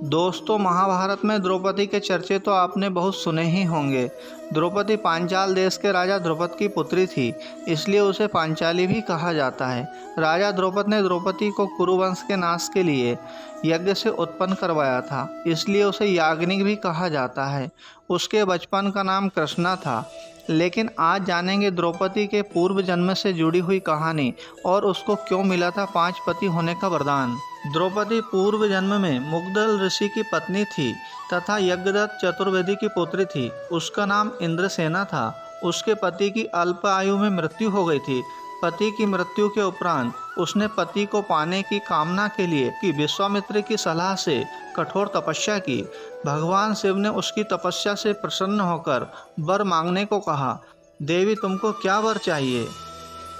दोस्तों, महाभारत में द्रौपदी के चर्चे तो आपने बहुत सुने ही होंगे। द्रौपदी पांचाल देश के राजा द्रुपद की पुत्री थी, इसलिए उसे पांचाली भी कहा जाता है। राजा द्रुपद ने द्रौपदी को कुरुवंश के नाश के लिए यज्ञ से उत्पन्न करवाया था, इसलिए उसे याज्ञनिक भी कहा जाता है। उसके बचपन का नाम कृष्णा था। लेकिन आज जानेंगे द्रौपदी के पूर्व जन्म से जुड़ी हुई कहानी और उसको क्यों मिला था 5 पति होने का वरदान। द्रौपदी पूर्व जन्म में मुग्धल ऋषि की पत्नी थी तथा यज्ञदत्त चतुर्वेदी की पुत्री थी। उसका नाम इंद्रसेना था। उसके पति की अल्प आयु में मृत्यु हो गई थी। पति की मृत्यु के उपरांत उसने पति को पाने की कामना के लिए कि विश्वामित्र की सलाह से कठोर तपस्या की। भगवान शिव ने उसकी तपस्या से प्रसन्न होकर वर मांगने को कहा। देवी, तुमको क्या वर चाहिए?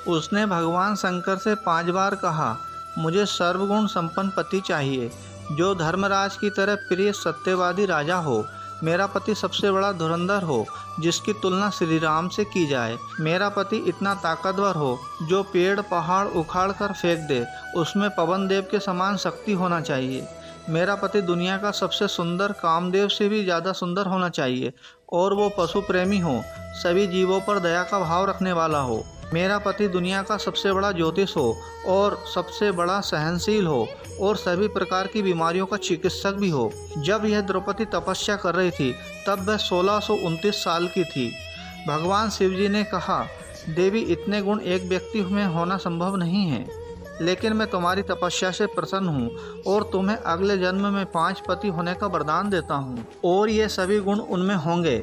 उसने भगवान शंकर से 5 बार कहा, मुझे सर्वगुण संपन्न पति चाहिए, जो धर्मराज की तरह प्रिय सत्यवादी राजा हो। मेरा पति सबसे बड़ा धुरंधर हो, जिसकी तुलना श्री राम से की जाए। मेरा पति इतना ताकतवर हो, जो पेड़ पहाड़ उखाड़ कर फेंक दे। उसमें पवन देव के समान शक्ति होना चाहिए। मेरा पति दुनिया का सबसे सुंदर, कामदेव से भी ज़्यादा सुंदर होना चाहिए, और वो पशु प्रेमी हो, सभी जीवों पर दया का भाव रखने वाला हो। मेरा पति दुनिया का सबसे बड़ा ज्योतिष हो और सबसे बड़ा सहनशील हो, और सभी प्रकार की बीमारियों का चिकित्सक भी हो। जब यह द्रौपदी तपस्या कर रही थी, तब वह 1629 साल की थी। भगवान शिव जी ने कहा, देवी, इतने गुण एक व्यक्ति में होना संभव नहीं है, लेकिन मैं तुम्हारी तपस्या से प्रसन्न हूँ और तुम्हें अगले जन्म में 5 पति होने का वरदान देता हूँ, और ये सभी गुण उनमें होंगे।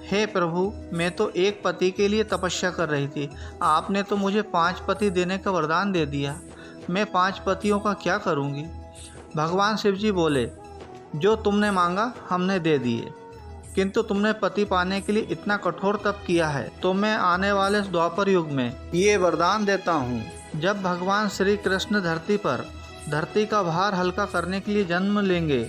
हे प्रभु, मैं तो एक पति के लिए तपस्या कर रही थी, आपने तो मुझे 5 पति देने का वरदान दे दिया। मैं 5 पतियों का क्या करूँगी? भगवान शिव जी बोले, जो तुमने मांगा हमने दे दिए, किंतु तुमने पति पाने के लिए इतना कठोर तप किया है, तो मैं आने वाले द्वापर युग में ये वरदान देता हूँ। जब भगवान श्री कृष्ण धरती का भार हल्का करने के लिए जन्म लेंगे,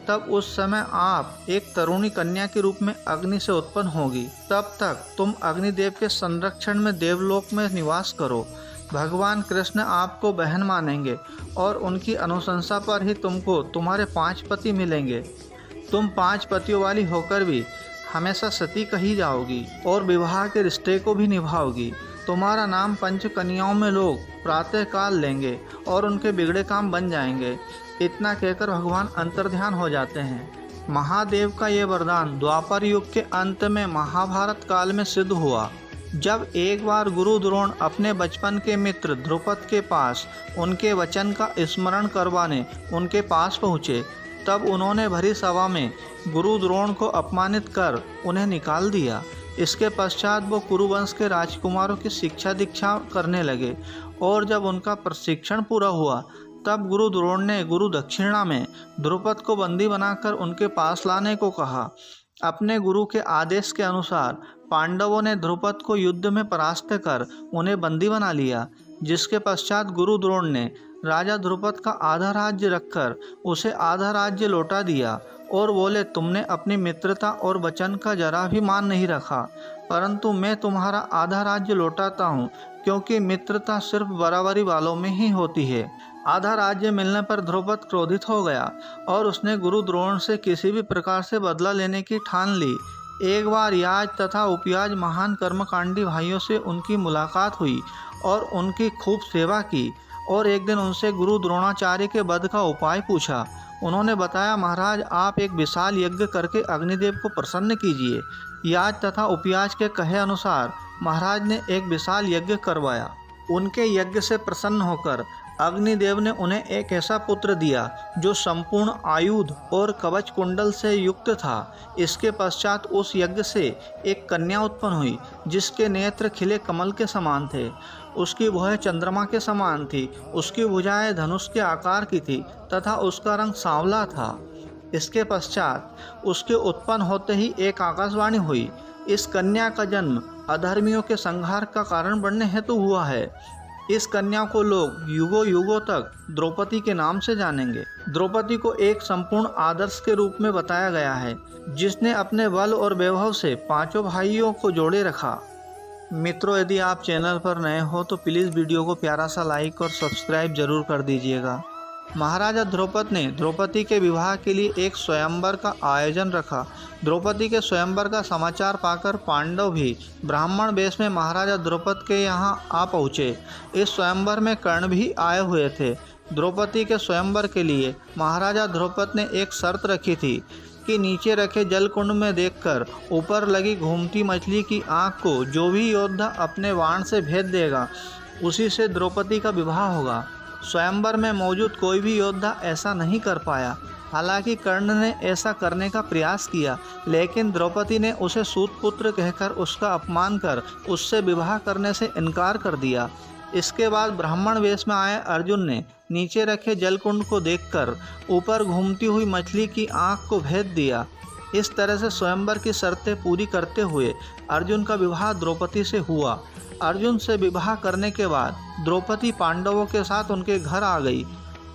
तब उस समय आप एक तरुणी कन्या के रूप में अग्नि से उत्पन्न होगी। तब तक तुम अग्निदेव के संरक्षण में देवलोक में निवास करो। भगवान कृष्ण आपको बहन मानेंगे और उनकी अनुशंसा पर ही तुमको तुम्हारे 5 पति मिलेंगे। तुम 5 पतियों वाली होकर भी हमेशा सती कही जाओगी और विवाह के रिश्ते को भी निभाओगी। तुम्हारा नाम 5 कन्याओं में लोग प्रातः काल लेंगे और उनके बिगड़े काम बन जाएंगे। इतना कहकर भगवान अंतर्ध्यान हो जाते हैं। महादेव का ये वरदान द्वापर युग के अंत में महाभारत काल में सिद्ध हुआ। जब एक बार गुरु द्रोण अपने बचपन के मित्र द्रुपद के पास उनके वचन का स्मरण करवाने उनके पास पहुँचे, तब उन्होंने भरी सभा में गुरु द्रोण को अपमानित कर उन्हें निकाल दिया। इसके पश्चात वो कुरुवंश के राजकुमारों की शिक्षा दीक्षा करने लगे, और जब उनका प्रशिक्षण पूरा हुआ, तब गुरु द्रोण ने गुरु दक्षिणा में द्रुपद को बंदी बनाकर उनके पास लाने को कहा। अपने गुरु के आदेश के अनुसार पांडवों ने द्रुपद को युद्ध में परास्त कर उन्हें बंदी बना लिया, जिसके पश्चात गुरु द्रोण ने राजा द्रुपद का आधा राज्य रखकर उसे आधा राज्य लौटा दिया और बोले, तुमने अपनी मित्रता और वचन का जरा भी मान नहीं रखा, परंतु मैं तुम्हारा आधा राज्य लौटाता हूँ, क्योंकि मित्रता सिर्फ बराबरी वालों में ही होती है। आधा राज्य मिलने पर द्रुपद क्रोधित हो गया और उसने गुरु द्रोण से किसी भी प्रकार से बदला लेने की ठान ली। एक बार याज तथा उपयाज महान कर्मकांडी भाइयों से उनकी मुलाकात हुई और उनकी खूब सेवा की, और एक दिन उनसे गुरु द्रोणाचार्य के वध का उपाय पूछा। उन्होंने बताया, महाराज, आप एक विशाल यज्ञ करके अग्निदेव को प्रसन्न कीजिए। याज तथा उपयाज के कहे अनुसार महाराज ने एक विशाल यज्ञ करवाया। उनके यज्ञ से प्रसन्न होकर अग्निदेव ने उन्हें एक ऐसा पुत्र दिया जो संपूर्ण आयुध और कवच कुंडल से युक्त था। इसके पश्चात उस यज्ञ से एक कन्या उत्पन्न हुई, जिसके नेत्र खिले कमल के समान थे। उसकी भुजाएं चंद्रमा के समान थी। उसकी भुजाएं धनुष के आकार की थी तथा उसका रंग सांवला था। इसके पश्चात उसके उत्पन्न होते ही एक आकाशवाणी हुई, इस कन्या का जन्म अधर्मियों के संहार का कारण बनने हेतु हुआ है। इस कन्या को लोग युगों युगों तक द्रौपदी के नाम से जानेंगे। द्रौपदी को एक संपूर्ण आदर्श के रूप में बताया गया है, जिसने अपने बल और वैभव से 5 भाइयों को जोड़े रखा। मित्रों, यदि आप चैनल पर नए हो तो प्लीज़ वीडियो को प्यारा सा लाइक और सब्सक्राइब जरूर कर दीजिएगा। महाराजा द्रौपद ने द्रौपदी के विवाह के लिए एक स्वयंवर का आयोजन रखा। द्रौपदी के स्वयंवर का समाचार पाकर पांडव भी ब्राह्मण वेश में महाराजा द्रौपद के यहाँ आ पहुँचे। इस स्वयंवर में कर्ण भी आए हुए थे। द्रौपदी के स्वयंवर के लिए महाराजा द्रौपद ने एक शर्त रखी थी कि नीचे रखे जलकुंड में देखकर ऊपर लगी घूमती मछली की आँख को जो भी योद्धा अपने बाण से भेद देगा, उसी से द्रौपदी का विवाह होगा। स्वयंवर में मौजूद कोई भी योद्धा ऐसा नहीं कर पाया। हालांकि कर्ण ने ऐसा करने का प्रयास किया, लेकिन द्रौपदी ने उसे सूतपुत्र कहकर उसका अपमान कर उससे विवाह करने से इनकार कर दिया। इसके बाद ब्राह्मण वेश में आए अर्जुन ने नीचे रखे जलकुंड को देखकर ऊपर घूमती हुई मछली की आँख को भेद दिया। इस तरह से स्वयंवर की शर्तें पूरी करते हुए अर्जुन का विवाह द्रौपदी से हुआ। अर्जुन से विवाह करने के बाद द्रौपदी पांडवों के साथ उनके घर आ गई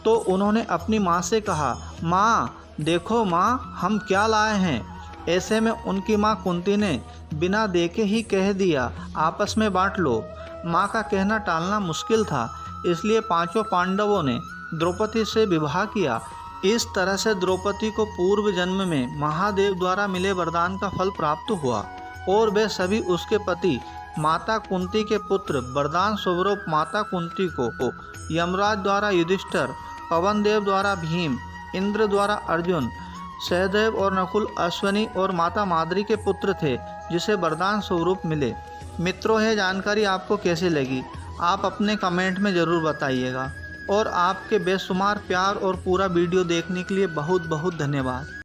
तो उन्होंने अपनी माँ से कहा, माँ देखो माँ, हम क्या लाए हैं। ऐसे में उनकी माँ कुंती ने बिना देखे ही कह दिया, आपस में बांट लो। माँ का कहना टालना मुश्किल था, इसलिए पांचों पांडवों ने द्रौपदी से विवाह किया। इस तरह से द्रौपदी को पूर्व जन्म में महादेव द्वारा मिले वरदान का फल प्राप्त हुआ और वे सभी उसके पति माता कुंती के पुत्र वरदान स्वरूप माता कुंती को यमराज द्वारा युधिष्ठिर, पवन देव द्वारा भीम, इंद्र द्वारा अर्जुन, सहदेव और नकुल अश्वनी और माता माद्री के पुत्र थे जिसे वरदान स्वरूप मिले। मित्रों, यह जानकारी आपको कैसी लगी आप अपने कमेंट में ज़रूर बताइएगा और आपके बेशुमार प्यार और पूरा वीडियो देखने के लिए बहुत बहुत धन्यवाद।